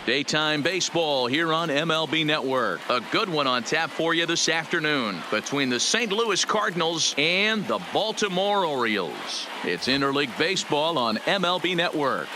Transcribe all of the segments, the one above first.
Daytime baseball here on MLB Network. A good one on tap for you this afternoon between the St. Louis Cardinals and the Baltimore Orioles. It's interleague baseball on MLB Network.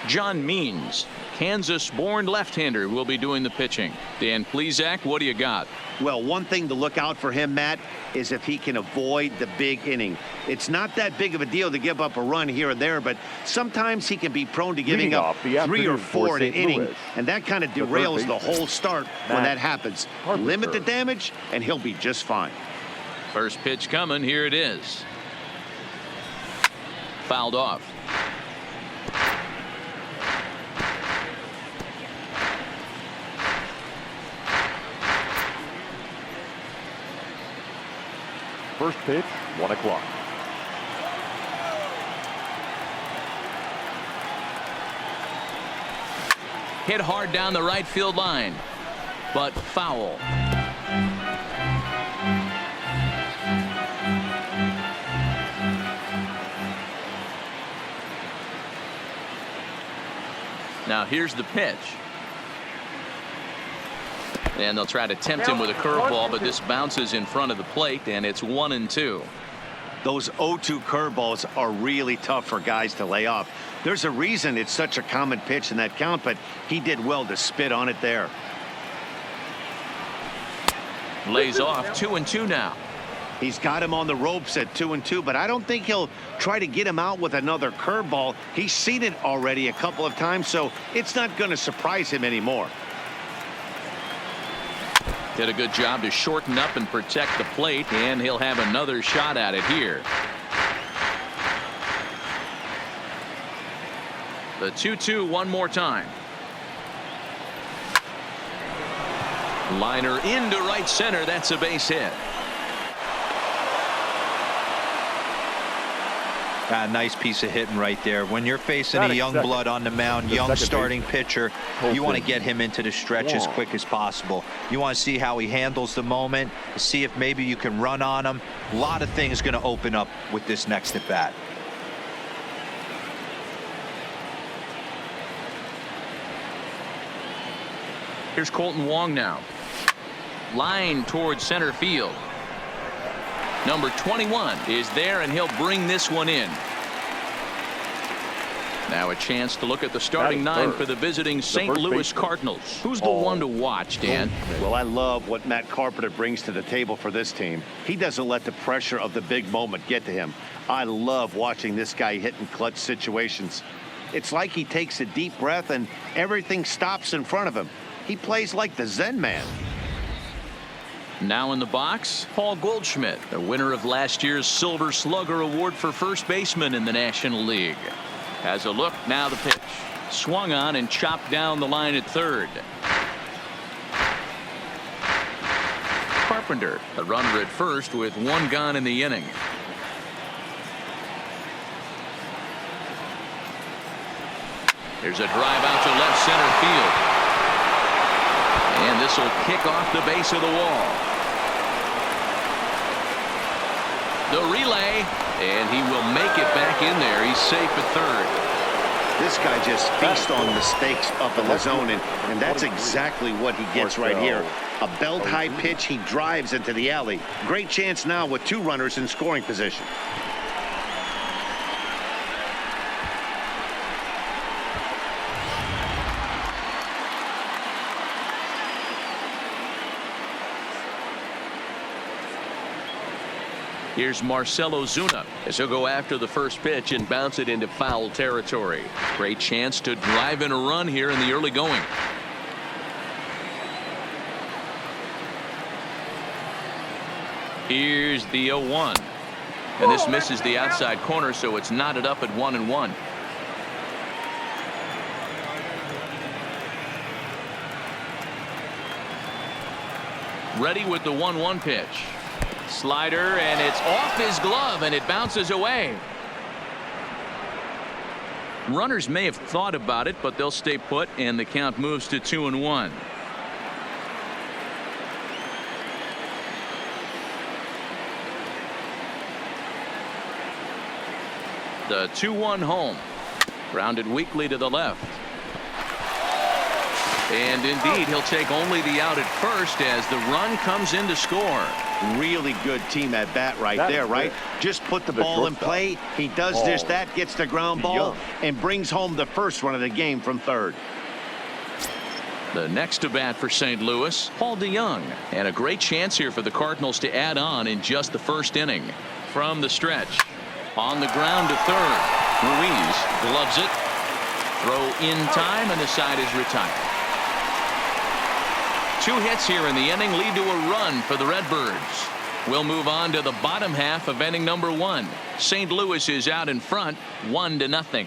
John Means, Kansas-born left-hander, will be doing the pitching. Dan Plesac, what do you got? Well, one thing to look out for him, Matt, is if he can avoid the big inning. It's not that big of a deal to give up a run here and there, but sometimes he can be prone to giving up 3 or 4 in an inning, and that kind of derails the whole start when that happens. Limit the damage, and he'll be just fine. First pitch coming. Here it is. Fouled off. First pitch, 1 o'clock. Hit hard down the right field line, but foul. Now here's the pitch. And they'll try to tempt him with a curveball, but this bounces in front of the plate, and it's 1-2. Those 0-2 curveballs are really tough for guys to lay off. There's a reason it's such a common pitch in that count, but he did well to spit on it there. Lays off 2-2 now. He's got him on the ropes at 2-2, but I don't think he'll try to get him out with another curveball. He's seen it already a couple of times, so it's not going to surprise him anymore. Did a good job to shorten up and protect the plate, and he'll have another shot at it here. The 2-2 one more time. Liner into right center. That's a base hit. Nice piece of hitting right there. When you're facing a young blood on the mound, young starting pitcher, you want to get him into the stretch as quick as possible. You want to see how he handles the moment, see if maybe you can run on him. A lot of things going to open up with this next at bat. Here's Colton Wong now. Line towards center field. Number 21 is there, and he'll bring this one in. Now a chance to look at the starting 9 for the visiting St. Louis Cardinals. Who's the one to watch, Dan? Well, I love what Matt Carpenter brings to the table for this team. He doesn't let the pressure of the big moment get to him. I love watching this guy hit in clutch situations. It's like he takes a deep breath and everything stops in front of him. He plays like the Zen man. Now in the box, Paul Goldschmidt, the winner of last year's Silver Slugger Award for first baseman in the National League. Has a look, now the pitch. Swung on and chopped down the line at third. Carpenter, a runner at first with 1 gone in the inning. There's a drive out to left center field. And this will kick off the base of the wall. The relay, and he will make it back in there. He's safe at third. This guy just feasts on mistakes up in the zone, and that's exactly what he gets right here. A belt-high pitch, he drives into the alley. Great chance now with 2 runners in scoring position. Here's Marcell Ozuna as he'll go after the first pitch and bounce it into foul territory. Great chance to drive in a run here in the early going. Here's the 0-1. And this misses the outside corner, so it's knotted up at 1-1. Ready with the 1-1 pitch. Slider, and it's off his glove, and it bounces away. Runners may have thought about it, but they'll stay put, and the count moves to 2-1. The 2-1 home. Grounded weakly to the left. And indeed, he'll take only the out at first as the run comes in to score. Really good team at bat right there, right? Just put the ball in play. He does this, that, gets the ground ball, and brings home the first run of the game from third. The next to bat for St. Louis, Paul DeYoung. And a great chance here for the Cardinals to add on in just the first inning. From the stretch. On the ground to third. Ruiz gloves it. Throw in time, and the side is retired. 2 hits here in the inning lead to a run for the Redbirds. We'll move on to the bottom half of inning number 1. St. Louis is out in front, 1-0.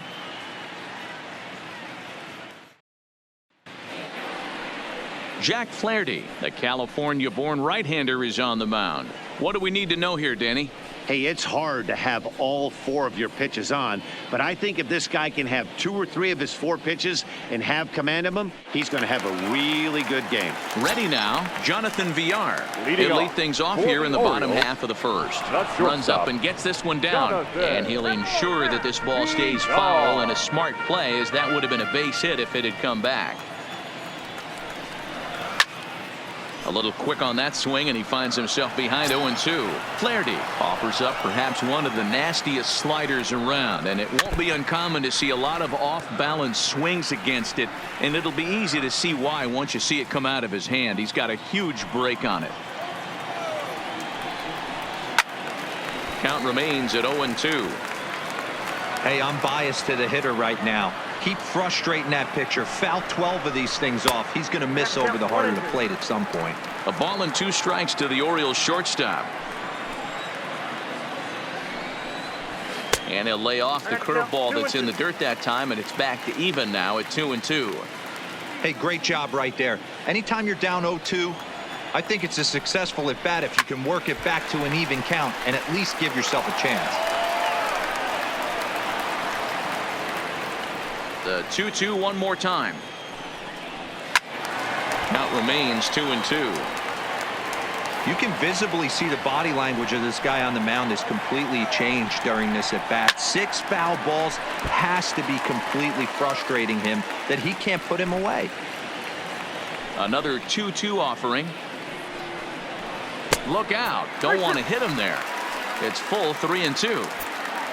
Jack Flaherty, the California-born right-hander, is on the mound. What do we need to know here, Danny? Hey, it's hard to have all 4 of your pitches on, but I think if this guy can have 2 or 3 of his 4 pitches and have command of them, he's going to have a really good game. Ready now, Jonathan Villar. He'll lead things off here in the bottom half of the first. Runs up and gets this one down, and he'll ensure that this ball stays foul, and a smart play, as that would have been a base hit if it had come back. A little quick on that swing, and he finds himself behind 0-2. Flaherty offers up perhaps one of the nastiest sliders around, and it won't be uncommon to see a lot of off-balance swings against it, and it'll be easy to see why once you see it come out of his hand. He's got a huge break on it. Count remains at 0-2. Hey, I'm biased to the hitter right now. Keep frustrating that pitcher. Foul 12 of these things off. He's going to miss over the heart of the plate at some point. A ball and 2 strikes to the Orioles shortstop. And he'll lay off the curveball that's in the dirt that time, and it's back to even now at 2-2. Hey, great job right there. Anytime you're down 0-2, I think it's a successful at bat if you can work it back to an even count and at least give yourself a chance. The 2-2 one more time. Count remains 2-2. You can visibly see the body language of this guy on the mound is completely changed during this at bat. 6 foul balls has to be completely frustrating him that he can't put him away. Another 2-2 offering. Look out. Don't want to hit him there. It's full 3-2.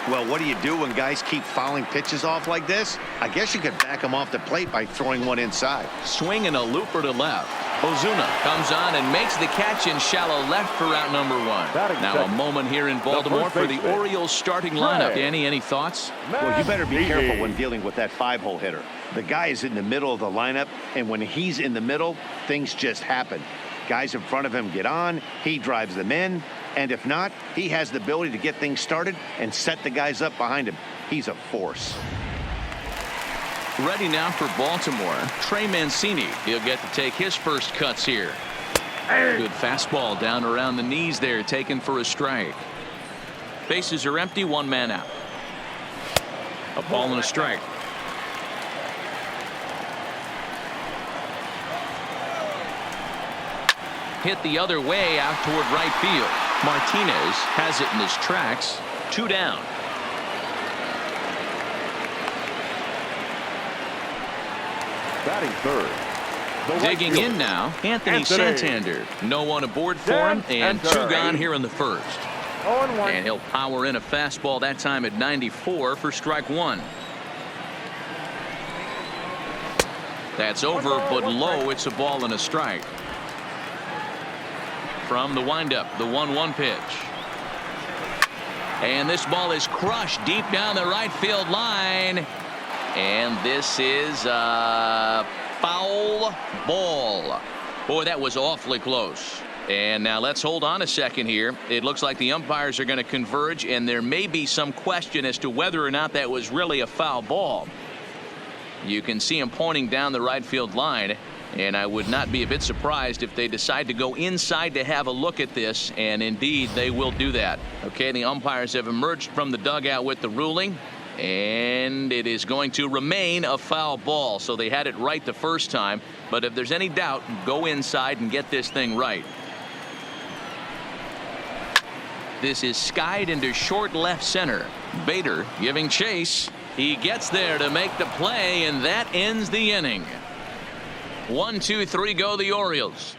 Well, what do you do when guys keep fouling pitches off like this? I guess you could back them off the plate by throwing one inside. Swing and a looper to left. Ozuna comes on and makes the catch in shallow left for out number 1. Now a moment here in Baltimore for the Orioles starting lineup. Danny, any thoughts? Well, you better be careful when dealing with that 5-hole hitter. The guy is in the middle of the lineup, and when he's in the middle, things just happen. Guys in front of him get on, he drives them in, and if not, he has the ability to get things started and set the guys up behind him. He's a force. Ready now for Baltimore, Trey Mancini. He'll get to take his first cuts here. Good fastball down around the knees there, taken for a strike. Bases are empty, 1 man out. A ball and a strike. Hit the other way out toward right field. Martinez has it in his tracks. 2 down. Batting third. Digging in now, Anthony Santander. No one aboard for him, and 2 gone here in the first. And he'll power in a fastball that time at 94 for strike 1. That's over, but low. It's a ball and a strike. From the windup, the 1-1 pitch. And this ball is crushed deep down the right field line. And this is a foul ball. Boy, that was awfully close. And now let's hold on a second here. It looks like the umpires are going to converge, and there may be some question as to whether or not that was really a foul ball. You can see him pointing down the right field line. And I would not be a bit surprised if they decide to go inside to have a look at this, and indeed they will do that. Okay, the umpires have emerged from the dugout with the ruling, and it is going to remain a foul ball. So they had it right the first time, but if there's any doubt, go inside and get this thing right. This is skied into short left center. Bader giving chase. He gets there to make the play, and that ends the inning. 1, 2, 3 go the Orioles.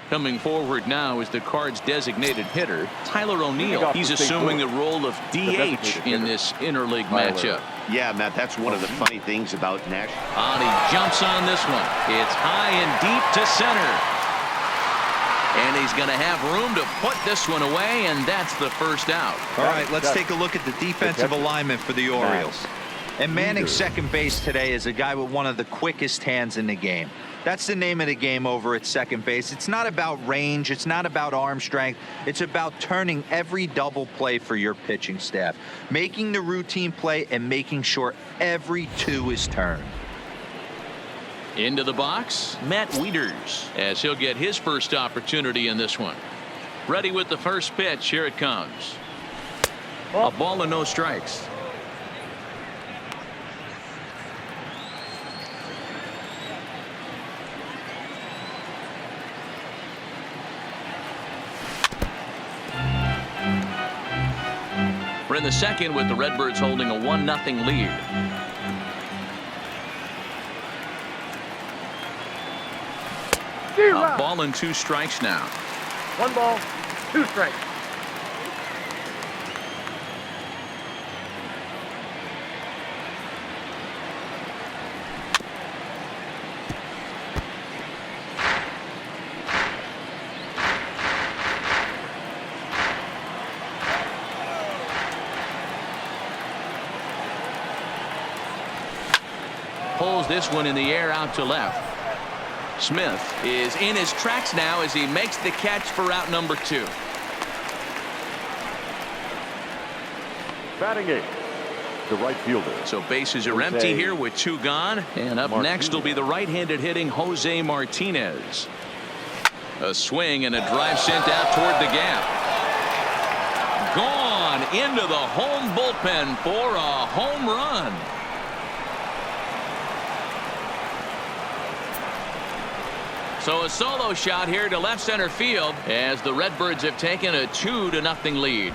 Coming forward now is the Cards' designated hitter, Tyler O'Neill. He's assuming the role of DH in this interleague matchup. Yeah, Matt, that's one of the funny things about Nash. He jumps on this one. It's high and deep to center. And he's going to have room to put this one away, and that's the first out. All right, let's take a look at the defensive alignment for the Orioles. And manning second base today is a guy with one of the quickest hands in the game. That's the name of the game over at second base. It's not about range. It's not about arm strength. It's about turning every double play for your pitching staff, making the routine play and making sure every two is turned. Into the box, Matt Wieters, as he'll get his first opportunity in this one. Ready with the first pitch. Here it comes. A ball and no strikes. We're in the second with the Redbirds holding a 1-0 lead. A ball and 2 strikes now. 1 ball, 2 strikes. Pulls this one in the air out to left. Smith is in his tracks now as he makes the catch for out number 2. Batting 8, the right fielder. So bases are empty here with 2 gone. And up next will be the right-handed hitting Jose Martinez. A swing and a drive sent out toward the gap. Gone into the home bullpen for a home run. So a solo shot here to left center field as the Redbirds have taken a 2-0 lead.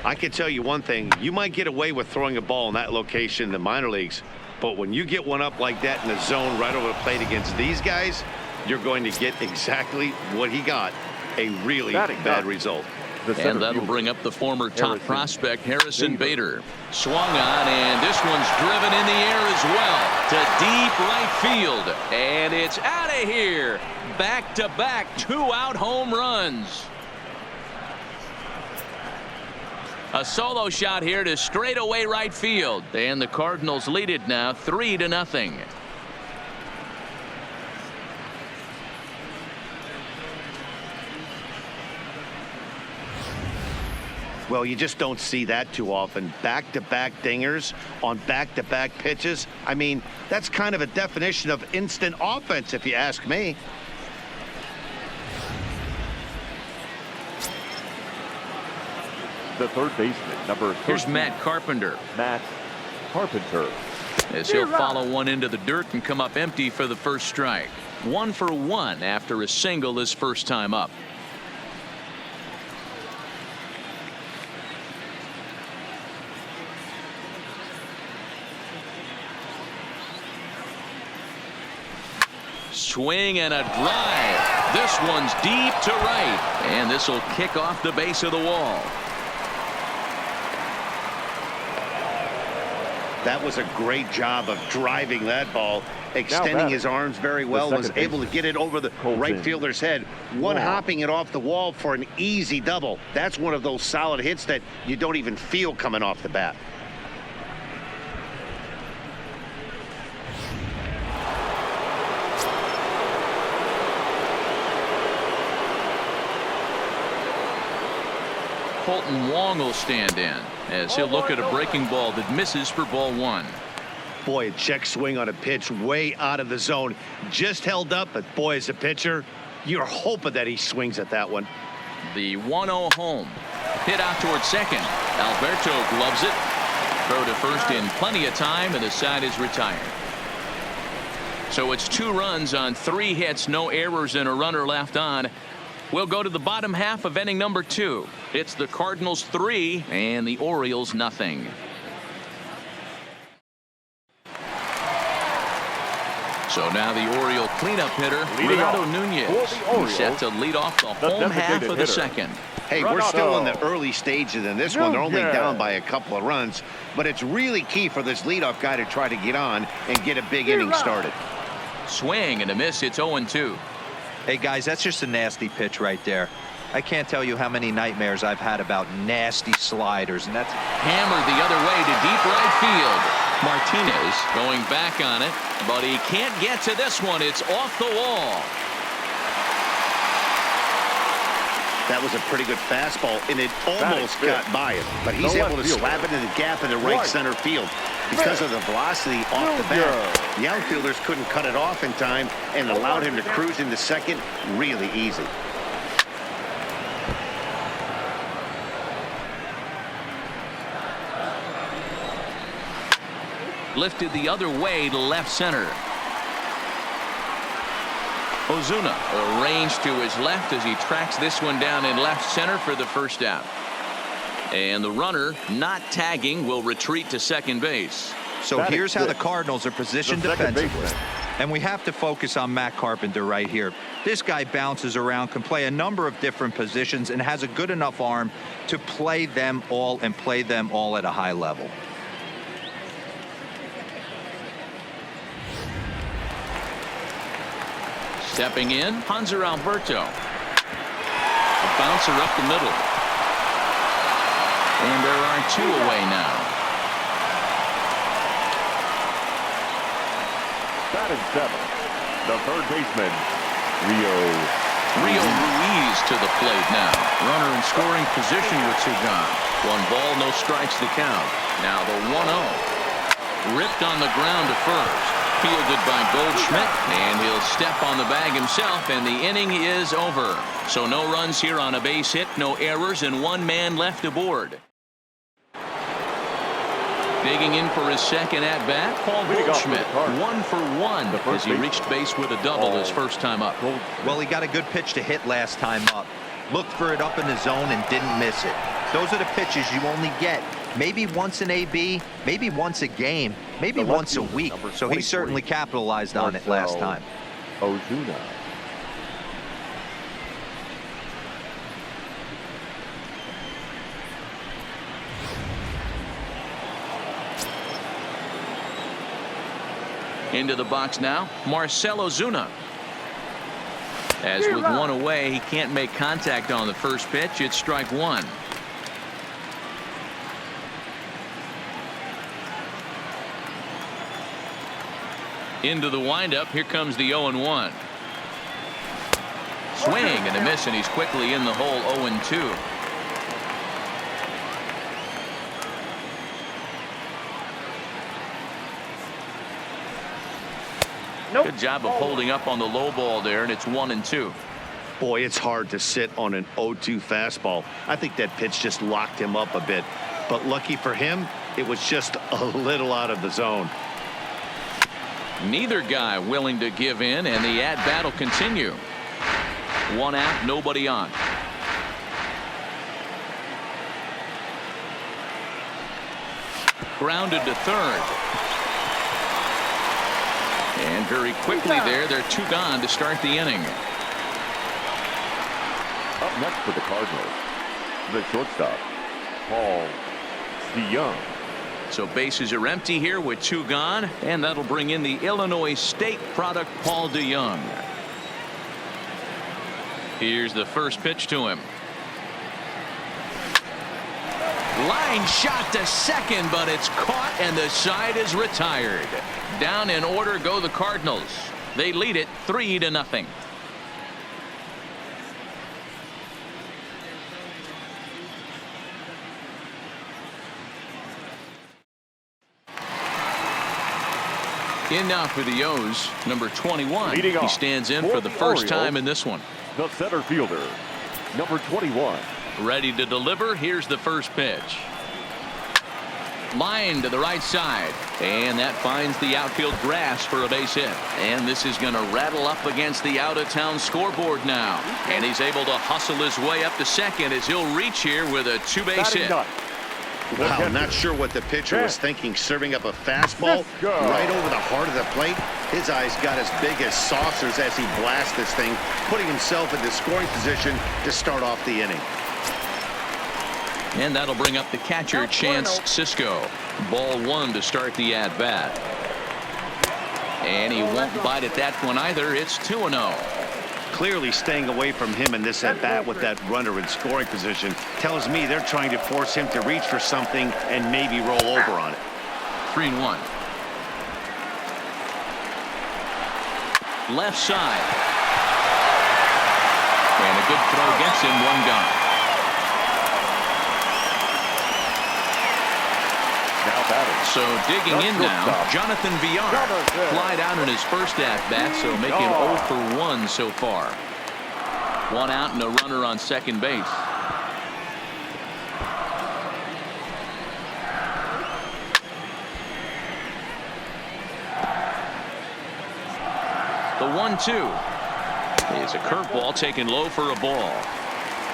I can tell you one thing. You might get away with throwing a ball in that location in the minor leagues, but when you get one up like that in the zone right over the plate against these guys, you're going to get exactly what he got, a really bad result. And that'll bring up the former top prospect Harrison Bader. Swung on, and this one's driven in the air as well to deep right field. And it's out of here. Back-to-back 2-out home runs. A solo shot here to straightaway right field. And the Cardinals lead it now 3-0. Well, you just don't see that too often. Back-to-back dingers on back-to-back pitches. I mean, that's kind of a definition of instant offense, if you ask me. The third baseman, number 13. Here's Matt Carpenter. Matt Carpenter. As he'll follow one into the dirt and come up empty for the first strike. 1 for 1 after a single his first time up. Swing and a drive. This one's deep to right. And this will kick off the base of the wall. That was a great job of driving that ball, extending his arms very well, was able to get it over the right fielder's head, one-hopping it off the wall for an easy double. That's one of those solid hits that you don't even feel coming off the bat. Colton Wong will stand in as he'll look at a breaking ball that misses for ball 1. Boy, a check swing on a pitch way out of the zone. Just held up, but boy, as a pitcher, you're hoping that he swings at that one. The 1-0 home. Hit out toward second. Alberto gloves it. Throw to first in plenty of time, and the side is retired. So it's 2 runs on 3 hits, no errors, and a runner left on. We'll go to the bottom half of inning number 2. It's the Cardinals 3 and the Orioles nothing. So now the Oriole cleanup hitter, Renato Nunez. He's set to lead off the home half of the second. Hey, we're still in the early stages in this one. They're only down by a couple of runs, but it's really key for this leadoff guy to try to get on and get a big inning started. Swing and a miss. It's 0-2. Hey, guys, that's just a nasty pitch right there. I can't tell you how many nightmares I've had about nasty sliders, and that's hammered the other way to deep right field. Martinez going back on it, but he can't get to this one. It's off the wall. That was a pretty good fastball, and it almost got by him, but he's able to slap it in the gap in the right center field. Because of the velocity off the bat, the outfielders couldn't cut it off in time and allowed him to cruise into second really easy. Lifted the other way to left center. Ozuna arranged to his left as he tracks this one down in left center for the first out. And the runner, not tagging, will retreat to second base. So here's how the Cardinals are positioned defensively. And we have to focus on Matt Carpenter right here. This guy bounces around, can play a number of different positions, and has a good enough arm to play them all and play them all at a high level. Stepping in, Hanser Alberto. A bouncer up the middle. And there are 2 away now. Batting 7th, the third baseman, Rio Ruiz to the plate now. Runner in scoring position with 2 gone. 1 ball, no strikes the count. Now the 1-0. Ripped on the ground to first. Fielded by Goldschmidt, and he'll step on the bag himself, and the inning is over. So no runs here on a base hit, no errors, and 1 man left aboard. Digging in for his second at-bat, Paul Goldschmidt, 1 for 1 as he reached base with a double his first time up. Well, he got a good pitch to hit last time up. Looked for it up in the zone and didn't miss it. Those are the pitches you only get maybe once in AB, maybe once a game, maybe once a week. So he certainly capitalized on it last time. Ozuna. Into the box now, Marcell Ozuna. As with 1 away, he can't make contact on the first pitch. It's strike 1. Into the windup. Here comes the 0-1. Swing and a miss, and he's quickly in the hole. 0-2. Good job of holding up on the low ball there, and it's 1-2. Boy, it's hard to sit on an 0-2 fastball. I think that pitch just locked him up a bit, but lucky for him, it was just a little out of the zone. Neither guy willing to give in, and the at-bat will continue. 1 out, nobody on. Grounded to third. And very quickly there, they're 2 gone to start the inning. Up next for the Cardinals, the shortstop, Paul DeYoung. So bases are empty here with 2 gone, and that'll bring in the Illinois State product, Paul DeYoung. Here's the first pitch to him. Line shot to second, but it's caught, and the side is retired. Down in order go the Cardinals. They lead it 3-0. In now for the O's, number 21. He stands in for the first time in this one. The center fielder, number 21. Ready to deliver. Here's the first pitch. Line to the right side, and that finds the outfield grass for a base hit. And this is going to rattle up against the out-of-town scoreboard now. And he's able to hustle his way up to second as he'll reach here with a two-base hit. Wow, not sure what the pitcher was thinking, serving up a fastball right over the heart of the plate. His eyes got as big as saucers as he blasts this thing, putting himself into scoring position to start off the inning. And that'll bring up the catcher, Chance Sisco. Ball one to start the at-bat. And he won't bite at that one either. It's 2-0. Clearly staying away from him in this at-bat with that runner in scoring position tells me they're trying to force him to reach for something and maybe roll over on it. 3-1. Left side. And a good throw gets him, one gone. So digging in now, Jonathan Villar. Flied out in his first at-bat, so making 0 for 1 so far. One out and a runner on second base. The 1-2 is a curveball taken low for a ball.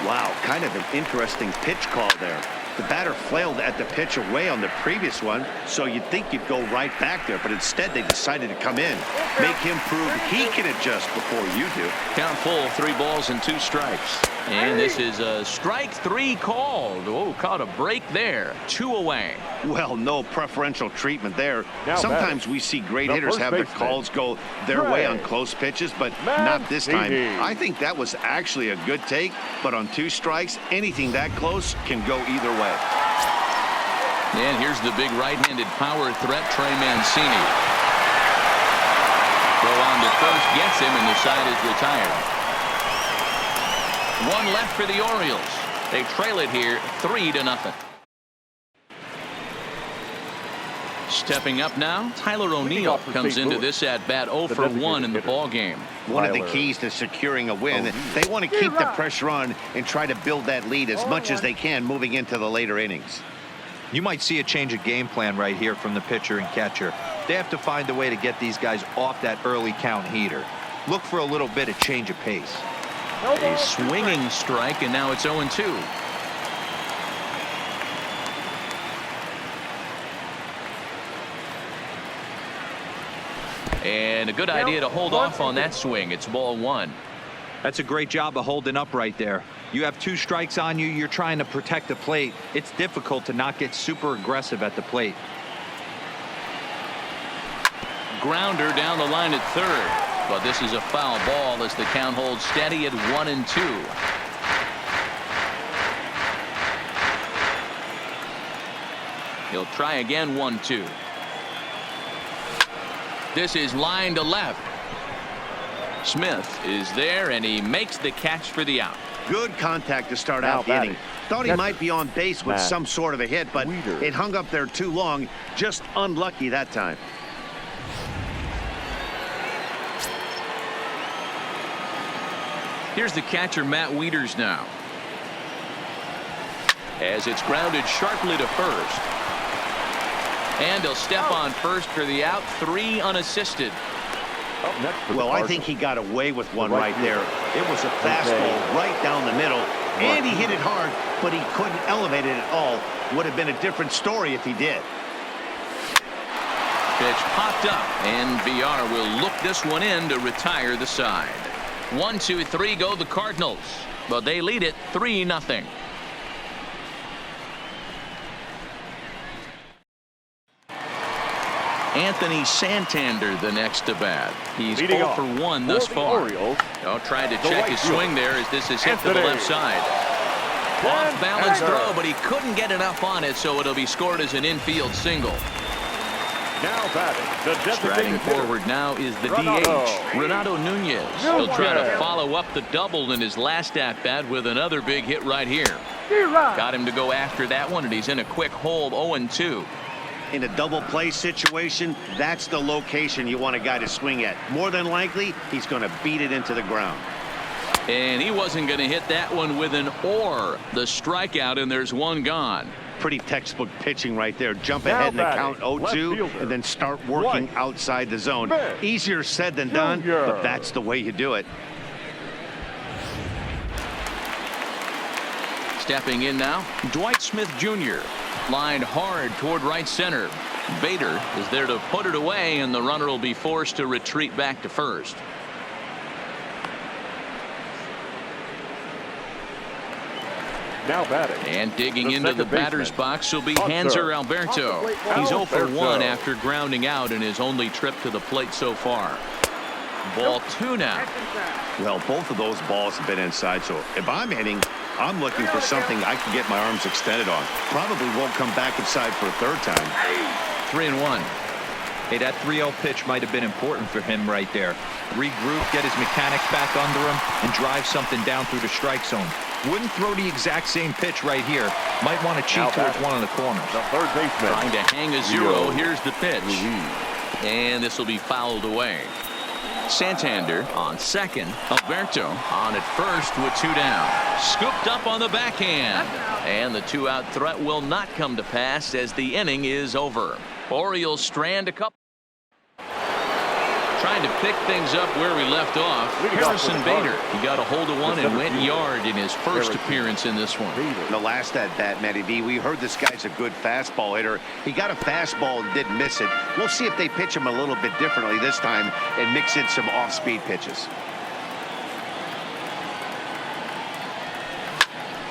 Wow, kind of an interesting pitch call there. The batter flailed at the pitch away on the previous one, so you'd think you'd go right back there, but instead they decided to come in, make him prove he can adjust before you do. Count full, 3 balls and 2 strikes. And this is a strike 3 called. Oh, caught a break there. 2 away. Well, no preferential treatment there. Sometimes we see great hitters have the calls go their way on close pitches, but not this time. I think that was actually a good take, but on 2 strikes, anything that close can go either way. And here's the big right-handed power threat, Trey Mancini. Throw on to first gets him, and the side is retired. 1 left for the Orioles. They trail it here 3-0. Stepping up now, Tyler O'Neill comes into this at-bat 0 for 1 in the ball game. One of the keys to securing a win, they want to keep the pressure on and try to build that lead as much as they can moving into the later innings. You might see a change of game plan right here from the pitcher and catcher. They have to find a way to get these guys off that early count heater. Look for a little bit of change of pace. A swinging strike, and now it's 0-2. And a good idea to hold off on that swing. It's ball 1. That's a great job of holding up right there. You have 2 strikes on you. You're trying to protect the plate. It's difficult to not get super aggressive at the plate. Grounder down the line at third. But this is a foul ball as the count holds steady at 1-2. He'll try again, 1-2. This is line to left. Smith is there, and he makes the catch for the out. Good contact to start out the inning. Thought he might be on base with some sort of a hit, but it hung up there too long. Just unlucky that time. Here's the catcher, Matt Wieters now. As it's grounded sharply to first. And he'll step on first for the out, 3 unassisted. Well, I think he got away with one right there. It was a fastball right down the middle, and he hit it hard, but he couldn't elevate it at all. Would have been a different story if he did. Pitch popped up, and Villar will look this one in to retire the side. 1, 2, 3 go the Cardinals, but they lead it 3-0. Anthony Santander the next to bat. He's 0 for 1 thus far. Tried to check his swing there as this is hit to the left side. Off balance throw, but he couldn't get enough on it, so it'll be scored as an infield single. Now batting, striding forward now is the DH, Renato Nunez. He'll try to follow up the double in his last at-bat with another big hit right here. Got him to go after that one, and he's in a quick hold, 0-2. In a double play situation, that's the location you want a guy to swing at. More than likely, he's going to beat it into the ground. And he wasn't going to hit that one with an or. The strikeout, and there's one gone. pretty textbook pitching right there. Jump ahead in the count 0-2 and then start working outside the zone. Easier said than done, but that's the way you do it. Stepping in now, Dwight Smith Jr. lined hard toward right center. Bader is there to put it away, and the runner will be forced to retreat back to first. Now batting. And digging into the batter's box will be Hanser Alberto. He's 0 for 1 after grounding out in his only trip to the plate so far. Ball 2 now. Well, both of those balls have been inside, so if I'm hitting, I'm looking for something I can get my arms extended on. Probably won't come back inside for a third time. 3-1. Hey, that 3-0 pitch might have been important for him right there. Regroup, get his mechanics back under him, and drive something down through the strike zone. Wouldn't throw the exact same pitch right here. Might want to cheat towards one of the corners. The third baseman. Trying to hang a 0. Here's the pitch. And this will be fouled away. Santander on second. Alberto on at first with 2 down. Scooped up on the backhand. And the 2-out threat will not come to pass as the inning is over. Orioles strand a couple. Trying to pick things up where we left off. Harrison Bader. He got a hold of one and went yard in his first appearance in this one. The last at bat, Matty V, we heard this guy's a good fastball hitter. He got a fastball and didn't miss it. We'll see if they pitch him a little bit differently this time and mix in some off-speed pitches.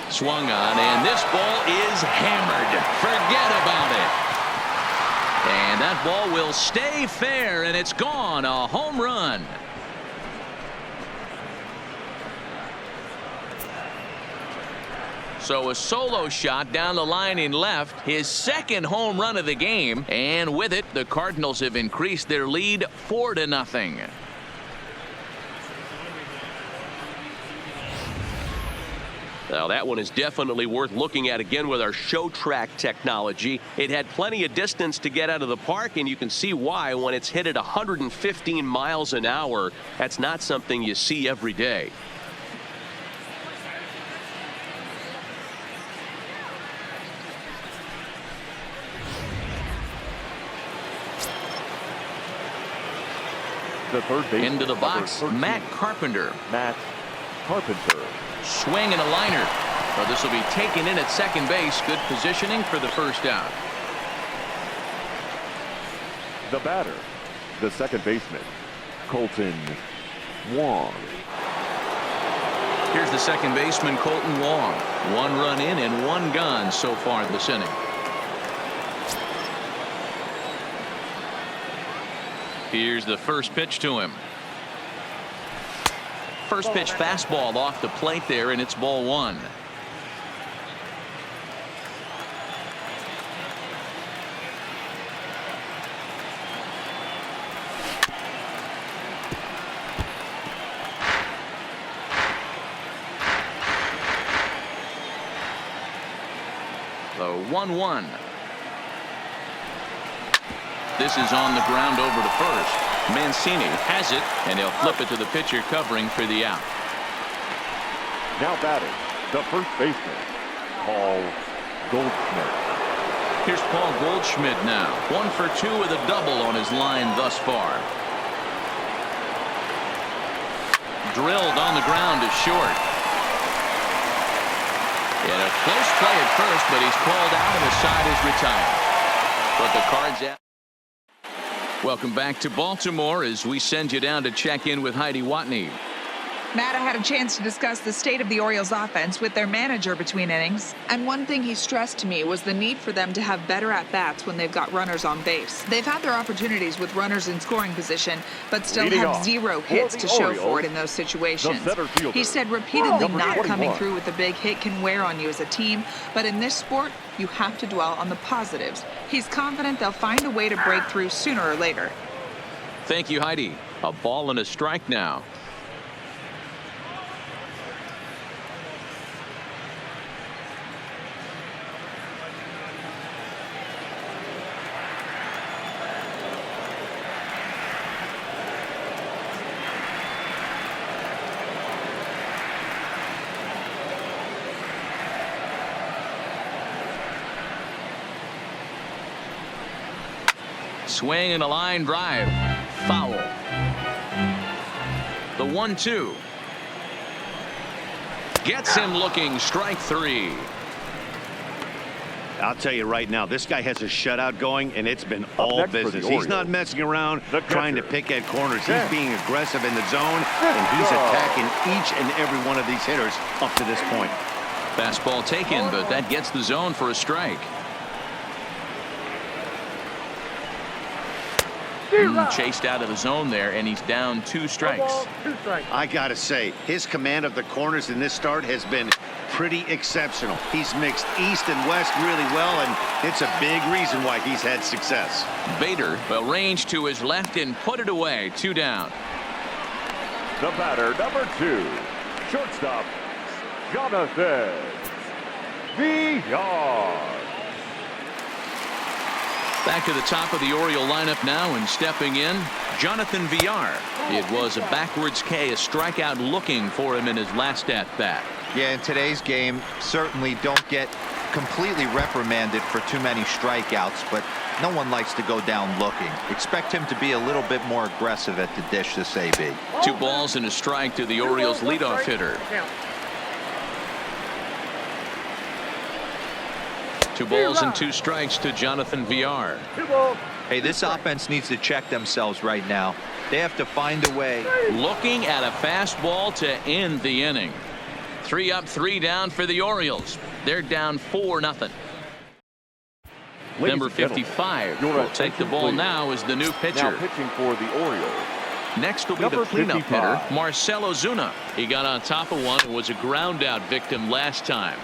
Swung on, and this ball is hammered. Forget about it. And that ball will stay fair, and it's gone. A home run. So a solo shot down the line in left, his second home run of the game, and with it the Cardinals have increased their lead 4-0. Now that one is definitely worth looking at again with our show track technology. It had plenty of distance to get out of the park, and you can see why when it's hit at 115 miles an hour. That's not something you see every day. The third baseman. Into the box, Matt Carpenter. Matt Carpenter. Swing and a liner. So this will be taken in at second base. Good positioning for the first out. The batter, the second baseman, Colton Wong. Here's the second baseman, Colton Wong. 1 run in and 1 gone so far this inning. Here's the first pitch to him. First pitch fastball off the plate there, and it's ball 1. The 1-1. This is on the ground over to first. Mancini has it, and he'll flip it to the pitcher covering for the out. Now batting, the first baseman, Paul Goldschmidt. Here's Paul Goldschmidt now. 1 for 2 with a double on his line thus far. Drilled on the ground to short. And a close play at first, but he's called out and the side is retired. But the Cards out. Welcome back to Baltimore as we send you down to check in with Heidi Watney. Matt, I had a chance to discuss the state of the Orioles offense with their manager between innings. And one thing he stressed to me was the need for them to have better at-bats when they've got runners on base. They've had their opportunities with runners in scoring position, but still have 0 hits to show for it in those situations. He said repeatedly not coming through with a big hit can wear on you as a team, but in this sport, you have to dwell on the positives. He's confident they'll find a way to break through sooner or later. Thank you, Heidi. A ball and a strike now. swing and a line drive. Foul. The 1-2. Gets him looking. Strike 3. I'll tell you right now, this guy has a shutout going, and it's been all business. He's not messing around trying to pick at corners. He's being aggressive in the zone, and he's attacking each and every one of these hitters up to this point. Fastball taken, but that gets the zone for a strike. Chased out of the zone there, and he's down 2 strikes. I gotta say, his command of the corners in this start has been pretty exceptional. He's mixed east and west really well, and it's a big reason why he's had success. Bader will range to his left and put it away. 2 down. The batter, number 2, shortstop, Jonathan Villar. Back to the top of the Oriole lineup now, and stepping in, Jonathan Villar. It was a backwards K, a strikeout looking for him in his last at-bat. Yeah, in today's game, certainly don't get completely reprimanded for too many strikeouts, but no one likes to go down looking. Expect him to be a little bit more aggressive at the dish this AB. 2 balls and a strike to the Orioles leadoff hitter. 2 balls and 2 strikes to Jonathan Villar. Hey, this offense needs to check themselves right now. They have to find a way. Looking at a fastball to end the inning. 3 up, 3 down for the Orioles. They're down 4-0. Number 55 will take the ball now as the new pitcher. Now pitching for the Orioles. Next will be the cleanup hitter, Marcell Ozuna. He got on top of one and was a ground out victim last time.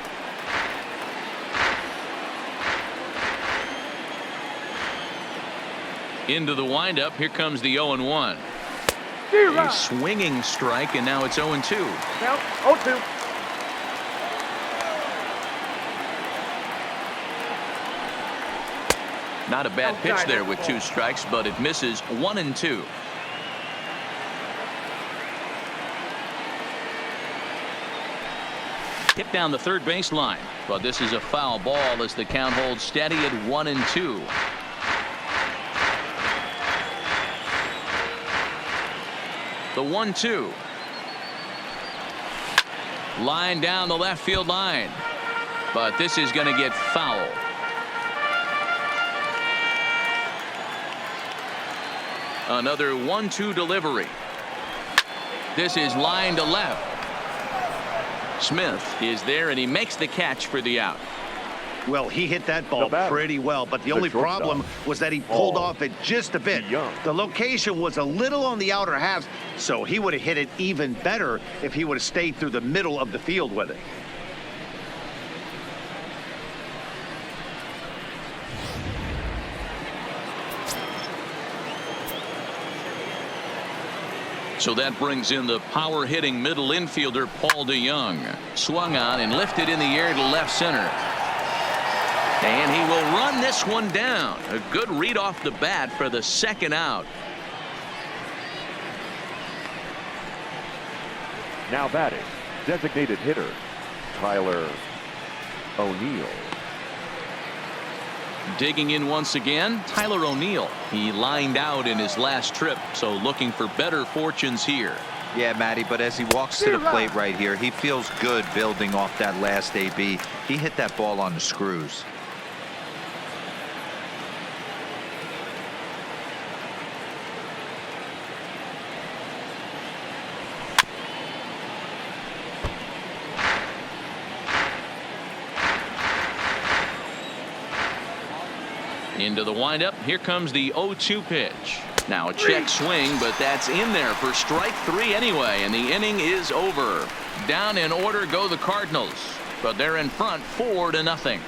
Into the windup. Here comes the 0-1. A swinging strike, and now it's 0-2. Now 0-2. Not a bad pitch there with 2 strikes, but it misses. 1-2. Hit down the third baseline, but this is a foul ball as the count holds steady at 1-2. The 1-2. Line down the left field line, but this is going to get foul. Another 1-2 delivery. This is line to left. Smith is there, and he makes the catch for the out. Well, he hit that ball pretty well, but the only problem was that he pulled off it just a bit. The location was a little on the outer half, so he would have hit it even better if he would have stayed through the middle of the field with it. So that brings in the power-hitting middle infielder Paul DeJong. Swung on and lifted in the air to left center. And he will run this one down. A good read off the bat for the second out. Now batting, designated hitter, Tyler O'Neill. Digging in once again, Tyler O'Neill. He lined out in his last trip, so looking for better fortunes here. Yeah, Matty, but as he walks to the plate right here, he feels good building off that last AB. He hit that ball on the screws. Into the windup. Here comes the 0-2 pitch. Now a check swing, but that's in there for strike 3 anyway, and the inning is over. Down in order go the Cardinals, but they're in front 4-0.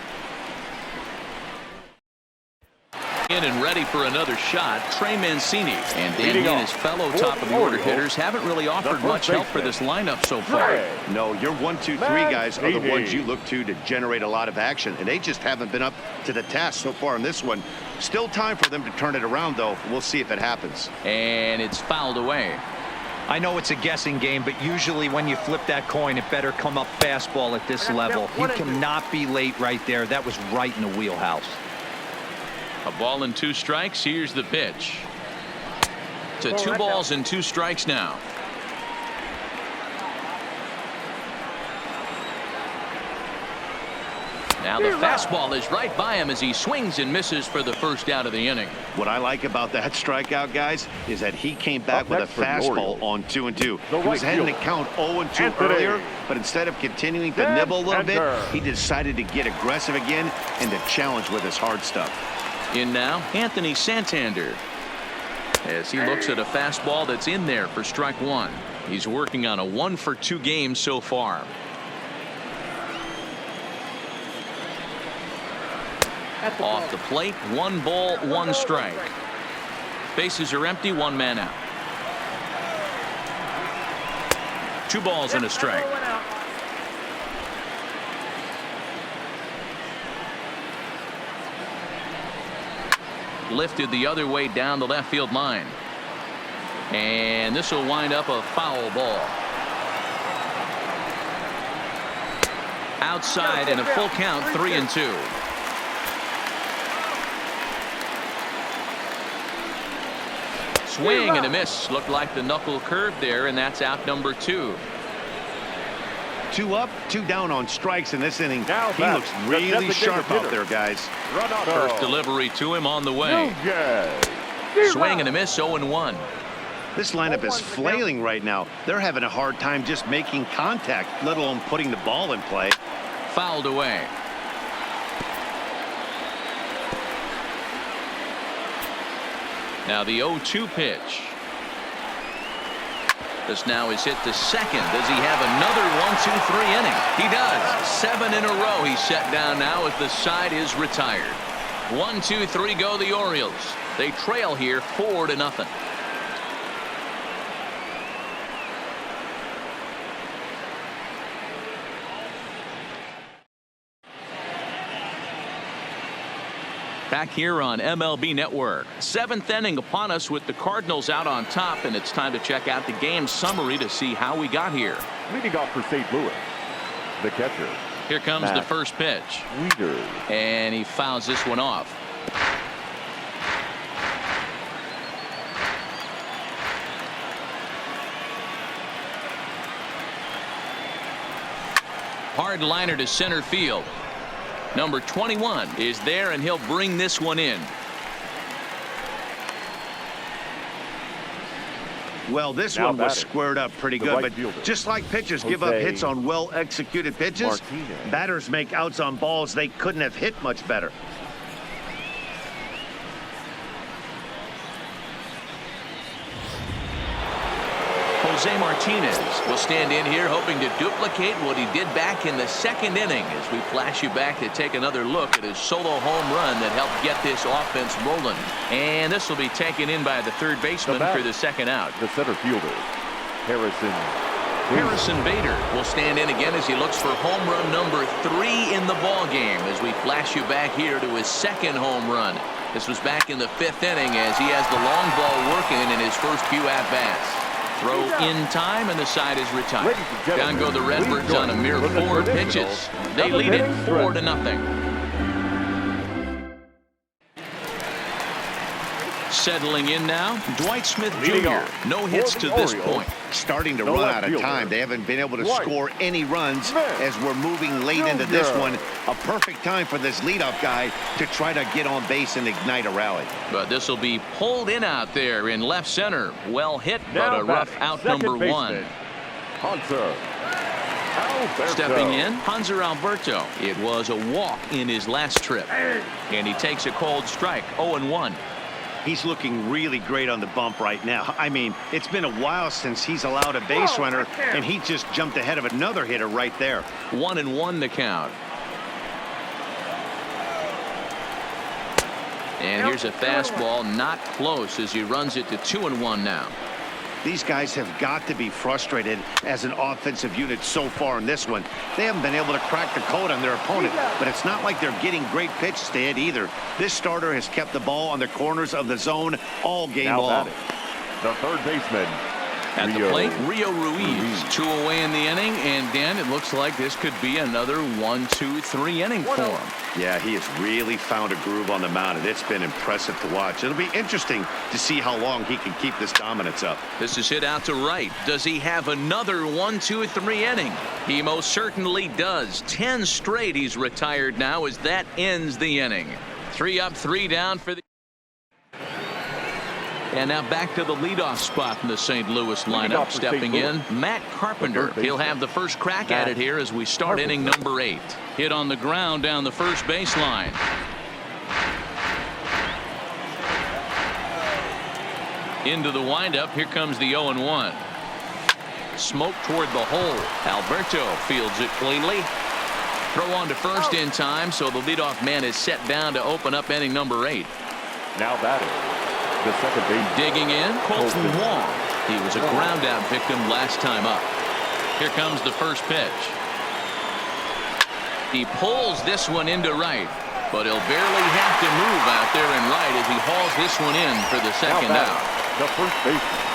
In and ready for another shot, Trey Mancini. And Danny and his fellow top of the order hitters haven't really offered much help for this lineup so far. No, your 1, 2, 3 guys are the ones you look to generate a lot of action, and they just haven't been up to the task so far in this one. Still time for them to turn it around, though. We'll see if it happens. And it's fouled away. I know it's a guessing game, but usually when you flip that coin, it better come up fastball at this level. He cannot be late right there. That was right in the wheelhouse. A ball and 2 strikes. Here's the pitch. To 2 balls and 2 strikes now. Now the fastball is right by him as he swings and misses for the first out of the inning. What I like about that strikeout, guys, is that he came back with a fastball on 2-2. He was ahead in the count 0-2 earlier, but instead of continuing to nibble a little bit, he decided to get aggressive again and to challenge with his hard stuff. In now, Anthony Santander, as he looks at a fastball that's in there for strike 1. He's working on a 1-for-2 game so far. Off the plate, 1 ball, 1 strike. Bases are empty, 1 man out. 2 balls and a strike. Lifted the other way down the left field line. And this will wind up a foul ball. Outside and a full count, 3-2. Swing and a miss. Looked like the knuckle curve there, and that's out number 2. 2 up, 2 down on strikes in this inning. He looks really sharp out there, guys. First delivery to him on the way. Swing and a miss, 0-1. This lineup is flailing right now. They're having a hard time just making contact, let alone putting the ball in play. Fouled away. Now the 0-2 pitch. This now is hit to second. Does he have another 1-2-3 inning? He does. 7 in a row he's set down now as the side is retired. 1-2-3 go the Orioles. They trail here 4-0. Back here on MLB Network. 7th inning upon us with the Cardinals out on top, and it's time to check out the game summary to see how we got here. Leading off for St. Louis, the catcher. Here comes the first pitch. And he fouls this one off. Hard liner to center field. Number 21 is there, and he'll bring this one in. Well, this one was squared up pretty good, but just like pitchers give up hits on well-executed pitches, batters make outs on balls they couldn't have hit much better. Jose Martinez will stand in here hoping to duplicate what he did back in the 2nd inning as we flash you back to take another look at his solo home run that helped get this offense rolling. And this will be taken in by the 3rd baseman for the 2nd out. The center fielder, Harrison Bader will stand in again as he looks for home run number 3 in the ball game as we flash you back here to his 2nd home run. This was back in the 5th inning as he has the long ball working in his first few at-bats. Throw in time, and the side is retired. Down go the Redbirds on a mere 4 pitches. They lead it 4-0. Settling in now, Dwight Smith Jr. No hits to this point. Starting to run out of time. They haven't been able to score any runs as we're moving late into this one. A perfect time for this leadoff guy to try to get on base and ignite a rally. But this will be pulled in out there in left center. Well hit, but a rough out number 1. Stepping in, Hanser Alberto. It was a walk in his last trip. And he takes a cold strike, 0-1. He's looking really great on the bump right now. I mean, it's been a while since he's allowed a base runner, and he just jumped ahead of another hitter right there. 1-1 the count. And here's a fastball, not close, as he runs it to 2-1 now. These guys have got to be frustrated as an offensive unit so far in this one. They haven't been able to crack the code on their opponent, but it's not like they're getting great pitches to hit either. This starter has kept the ball on the corners of the zone all game long. The 3rd baseman, At the plate, Rio Ruiz. 2 away in the inning, and Dan, it looks like this could be another 1-2-3 inning for him. Yeah, he has really found a groove on the mound, and it's been impressive to watch. It'll be interesting to see how long he can keep this dominance up. This is hit out to right. Does he have another 1-2-3 inning? He most certainly does. 10 straight he's retired now as that ends the inning. 3 up, 3 down for the... And now back to the leadoff spot in the St. Louis lineup. Stepping in, Matt Carpenter. He'll have the first crack at it here as we start inning number 8. Hit on the ground down the first baseline. Into the windup. Here comes the 0-1. Smoke toward the hole. Alberto fields it cleanly. Throw on to first in time, so the leadoff man is set down to open up inning number 8. Now batting, the second base. Digging in, Colton Wong. He was a ground out victim last time up. Here comes the first pitch. He pulls this one into right, but he'll barely have to move out there in right as he hauls this one in for the second out. The first baseman,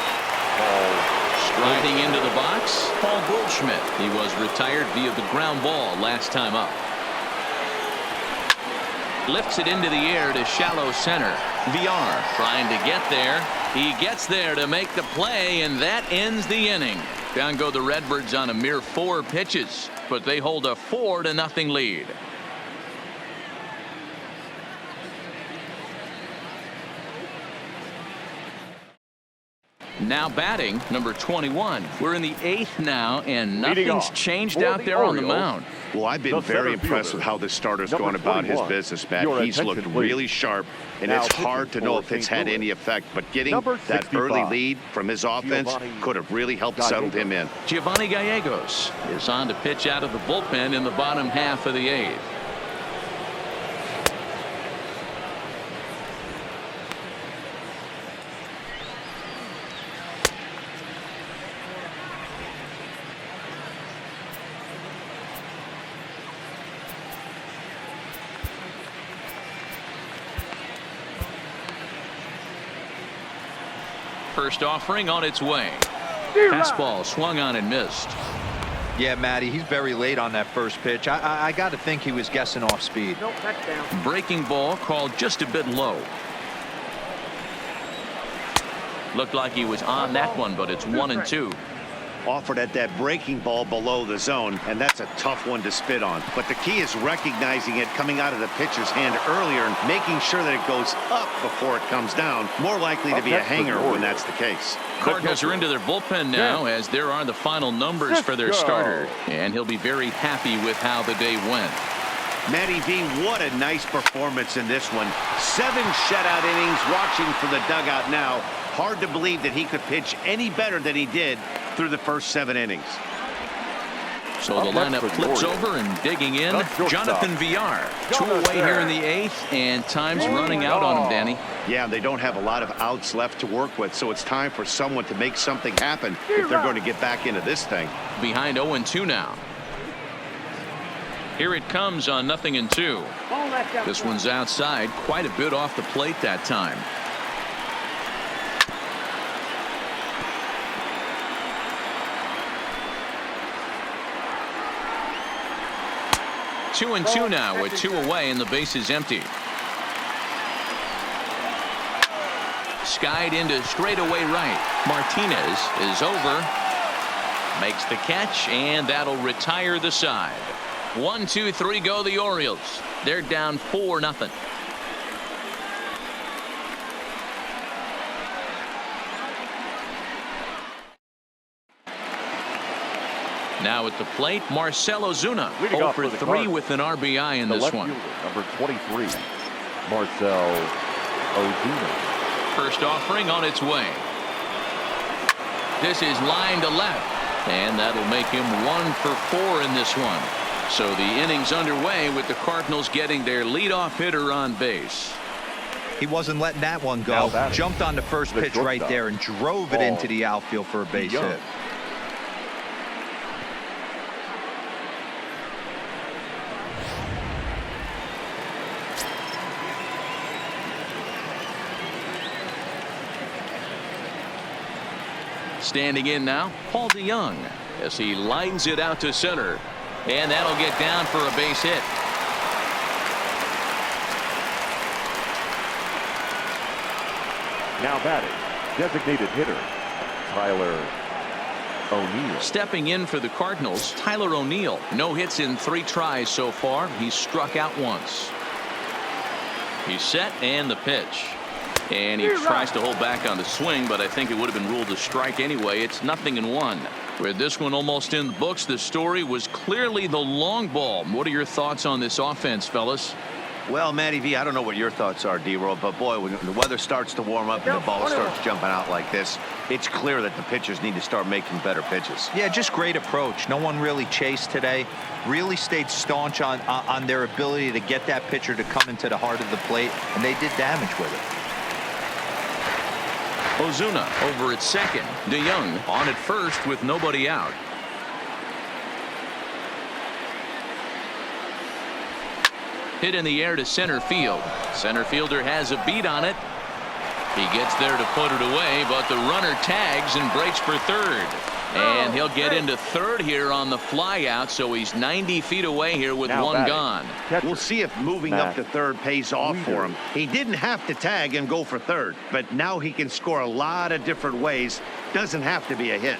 Paul. Striding into the box, Paul Goldschmidt. He was retired via the ground ball last time up. Lifts it into the air to shallow center. VR trying to get there. He gets there to make the play, and that ends the inning. Down go the Redbirds on a mere 4 pitches, but they hold a 4-0 lead. Now batting, number 21. We're in the 8th now, and nothing's changed out there on the mound. Well, I've been very impressed with how this starter's going about his business, Matt. He's looked really sharp, and it's hard to know if it's had any effect. But getting that early lead from his offense could have really helped settle him in. Giovanni Gallegos is on to pitch out of the bullpen in the bottom half of the 8th. First offering on its way. Fastball swung on and missed. Yeah, Matty, he's very late on that first pitch. I got to think he was guessing off speed. Nope, that's down. Breaking ball called just a bit low. Looked like he was on that one, but it's 1-2. Offered at that breaking ball below the zone, and that's a tough one to spit on. But the key is recognizing it coming out of the pitcher's hand earlier and making sure that it goes up before it comes down. More likely to be a hanger when that's the case. Cardinals are into their bullpen now, as there are the final numbers for their starter, and he'll be very happy with how the day went. Matty V, what a nice performance in this one. 7 shutout innings. Watching from the dugout now, hard to believe that he could pitch any better than he did through the first 7 innings. So the lineup flips over, and digging in, Jonathan VR. 2 away here in the 8th, and time's running out on him, Danny. Yeah, they don't have a lot of outs left to work with, so it's time for someone to make something happen if they're going to get back into this thing. Behind 0-2 now. Here it comes on 0-2. This one's outside, quite a bit off the plate that time. Two and two now with 2 away, and the base is empty. Skied into straightaway right. Martinez is over. Makes the catch, and that'll retire the side. 1, 2, 3 go the Orioles. They're down 4-0. Now at the plate, Marcell Ozuna. 0 for 3 with an RBI in this one. Number 23, Marcell Ozuna. First offering on its way. This is line to left, and that'll make him 1 for 4 in this one. So the inning's underway with the Cardinals getting their leadoff hitter on base. He wasn't letting that one go. Jumped on the first pitch right there and drove it into the outfield for a base hit. Standing in now, Paul DeYoung, as he lines it out to center. And that'll get down for a base hit. Now batting, designated hitter, Tyler O'Neill. Stepping in for the Cardinals, Tyler O'Neill. No hits in 3 tries so far. He's struck out once. He's set, and the pitch. And he tries to hold back on the swing, but I think it would have been ruled a strike anyway. It's 0-1. With this one almost in the books, the story was clearly the long ball. What are your thoughts on this offense, fellas? Well, Matty V, I don't know what your thoughts are, D-Roll, but boy, when the weather starts to warm up and the ball starts jumping out like this, it's clear that the pitchers need to start making better pitches. Yeah, just great approach. No one really chased today. Really stayed staunch on their ability to get that pitcher to come into the heart of the plate, and they did damage with it. Ozuna over at second. DeYoung on at first with nobody out. Hit in the air to center field. Center fielder has a beat on it. He gets there to put it away, but the runner tags and breaks for third. And he'll get into third here on the fly out, so he's 90 feet away here with one gone. We'll see if moving up to third pays off for him. He didn't have to tag and go for third, but now he can score a lot of different ways. Doesn't have to be a hit.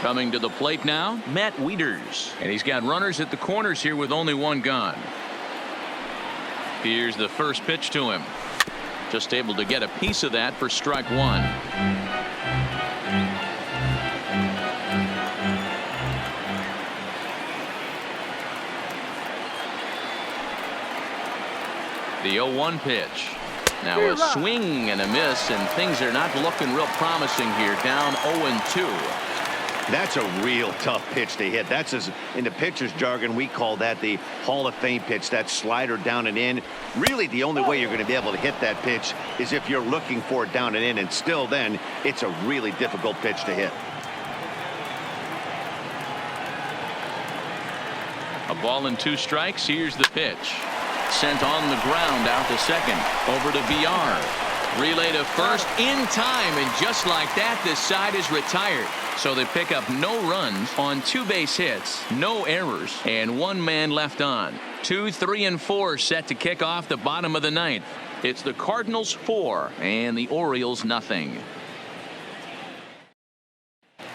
Coming to the plate now, Matt Wieters. And he's got runners at the corners here with only one gone. Here's the first pitch to him. Just able to get a piece of that for strike one. The 0-1 pitch. Now a swing and a miss, and things are not looking real promising here. Down 0-2. That's a real tough pitch to hit. That's, as in the pitcher's jargon, we call that the Hall of Fame pitch. That slider down and in. Really, the only way you're going to be able to hit that pitch is if you're looking for it down and in, and still then, it's a really difficult pitch to hit. A ball and 2 strikes. Here's the pitch. Sent on the ground out to second. Over to VR. Relay to first in time, and just like that, this side is retired. So they pick up no runs on 2 base hits, no errors, and 1 man left on. 2, 3, and 4 set to kick off the bottom of the 9th. It's the Cardinals 4 and the Orioles nothing.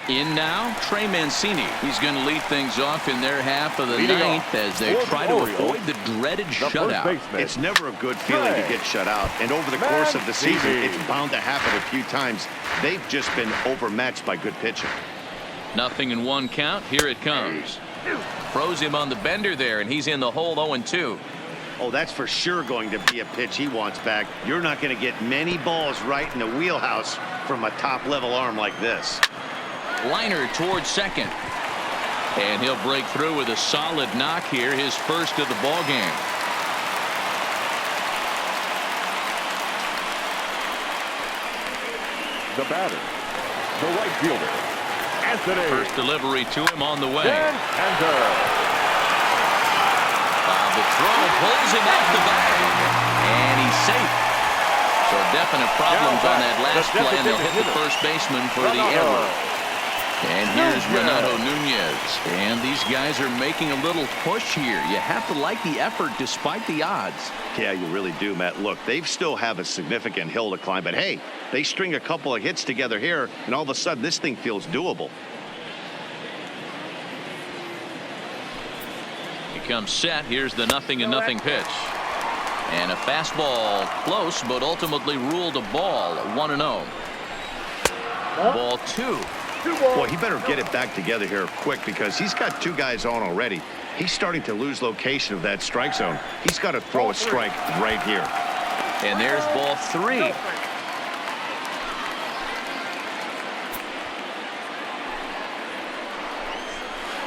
In now, Trey Mancini. He's going to lead things off in their half of the 9th as they try to avoid the dreaded shutout. It's never a good feeling to get shut out, and over the course of the season, it's bound to happen a few times. They've just been overmatched by good pitching. 0-1 count. Here it comes. Froze him on the bender there, and he's in the hole 0-2. Oh, that's for sure going to be a pitch he wants back. You're not going to get many balls right in the wheelhouse from a top-level arm like this. Liner towards second, and he'll break through with a solid knock here, his first of the ball game. The batter, the right fielder, Anthony. First delivery to him on the way. The throw pulls him off the back, and he's safe. So definite problems on that last play, and they'll hit the first baseman for the error. And here's Renato Nunez. And these guys are making a little push here. You have to like the effort despite the odds. Yeah, you really do, Matt. Look, they still have a significant hill to climb, but hey, they string a couple of hits together here, and all of a sudden this thing feels doable. He comes set. Here's the 0-0 pitch. And a fastball close, but ultimately ruled a ball. 1-0. Ball 2. Boy, he better get it back together here quick because he's got 2 guys on already. He's starting to lose location of that strike zone. He's got to throw a strike right here. And there's ball 3.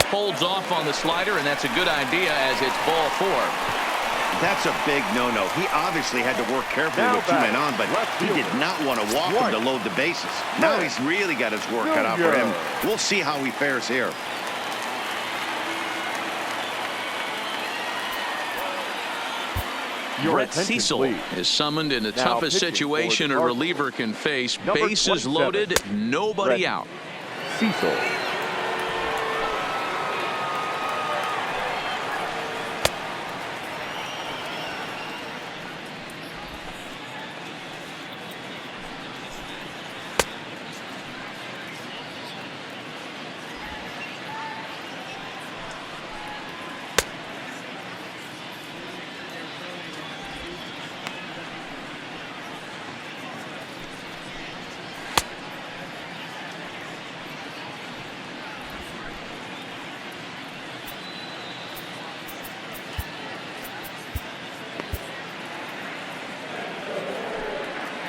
Holds off on the slider, and that's a good idea as it's ball 4. That's a big no-no. He obviously had to work carefully with 2 men on, but he did not want to walk him to load the bases. Now he's really got his work cut out for him. We'll see how he fares here. Brett Cecil is summoned in the toughest situation a reliever can face. Bases loaded, nobody out. Cecil.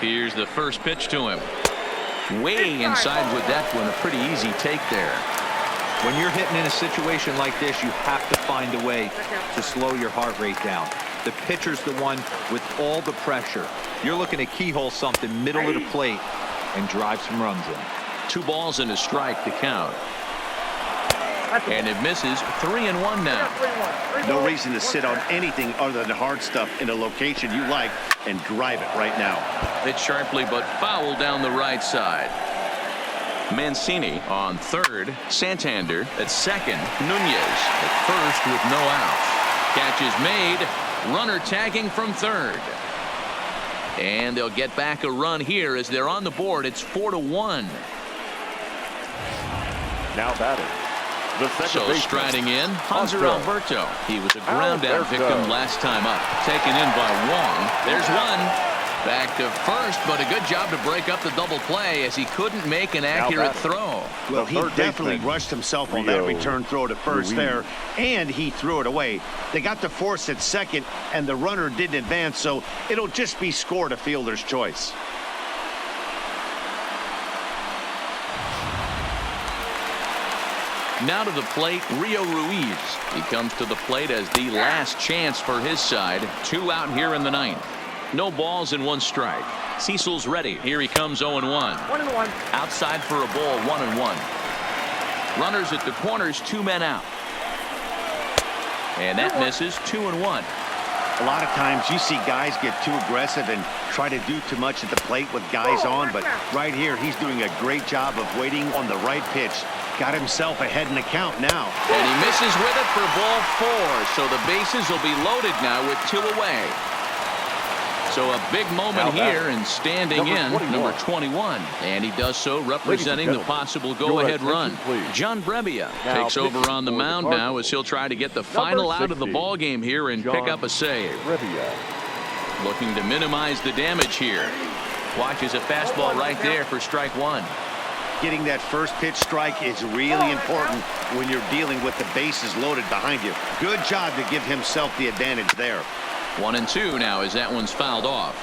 Here's the first pitch to him. Way inside with that one. A pretty easy take there. When you're hitting in a situation like this, you have to find a way to slow your heart rate down. The pitcher's the one with all the pressure. You're looking to keyhole something middle of the plate and drive some runs in. 2 balls and a strike to count. And it misses. 3-1 now. No reason to sit on anything other than hard stuff in a location you like and drive it right now. Hit sharply but foul down the right side. Mancini on third. Santander at second. Nunez at first with no outs. Catch is made. Runner tagging from third. And they'll get back a run here as they're on the board. It's 4-1. Now batting. So striding in, Hanser Alberto. He was a ground out victim last time up. Taken in by Wong. There's one. Back to first, but a good job to break up the double play as he couldn't make an accurate throw. Well, he definitely rushed himself on that return throw to first there, and he threw it away. They got the force at second, and the runner didn't advance, so it'll just be scored a fielder's choice. Now to the plate, Rio Ruiz. He comes to the plate as the last chance for his side. 2 out here in the 9th. No balls and 1 strike. Cecil's ready. Here he comes 0-1. 1-1. Outside for a ball, 1-1. Runners at the corners, 2 men out. And that misses. 2-1. A lot of times you see guys get too aggressive and try to do too much at the plate with guys on, but right here he's doing a great job of waiting on the right pitch. Got himself ahead in the count now. And he misses with it for ball 4, so the bases will be loaded now with 2 away. So a big moment here, and standing in, number 21. And he does so representing the possible go-ahead run. John Brebbia takes over on the mound now as he'll try to get the final out of the ball game here and pick up a save. Looking to minimize the damage here. Watches a fastball right there for strike 1. Getting that first pitch strike is really important when you're dealing with the bases loaded behind you. Good job to give himself the advantage there. 1-2 now as that one's fouled off.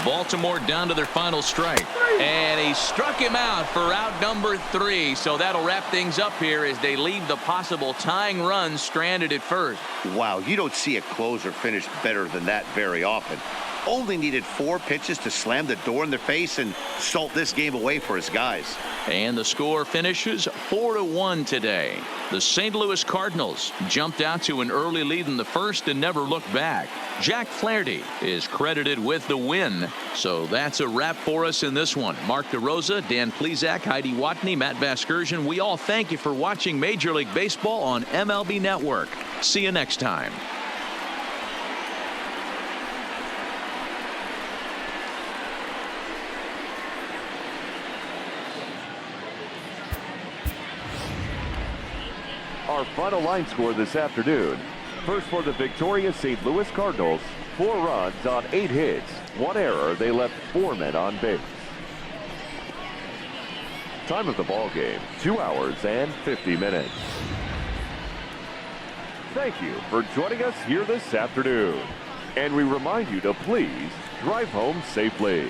Baltimore down to their final strike. And he struck him out for out number 3. So that'll wrap things up here as they leave the possible tying run stranded at first. Wow, you don't see a closer finish better than that very often. Only needed 4 pitches to slam the door in their face and salt this game away for his guys. And the score finishes 4-1 today. The St. Louis Cardinals jumped out to an early lead in the first and never looked back. Jack Flaherty is credited with the win. So that's a wrap for us in this one. Mark DeRosa, Dan Plesac, Heidi Watney, Matt Vasgersian. We all thank you for watching Major League Baseball on MLB Network. See you next time. Our final line score this afternoon. First for the victorious St. Louis Cardinals, 4 runs on 8 hits, 1 error. They left 4 men on base. Time of the ball game, 2 hours and 50 minutes. Thank you for joining us here this afternoon. And we remind you to please drive home safely.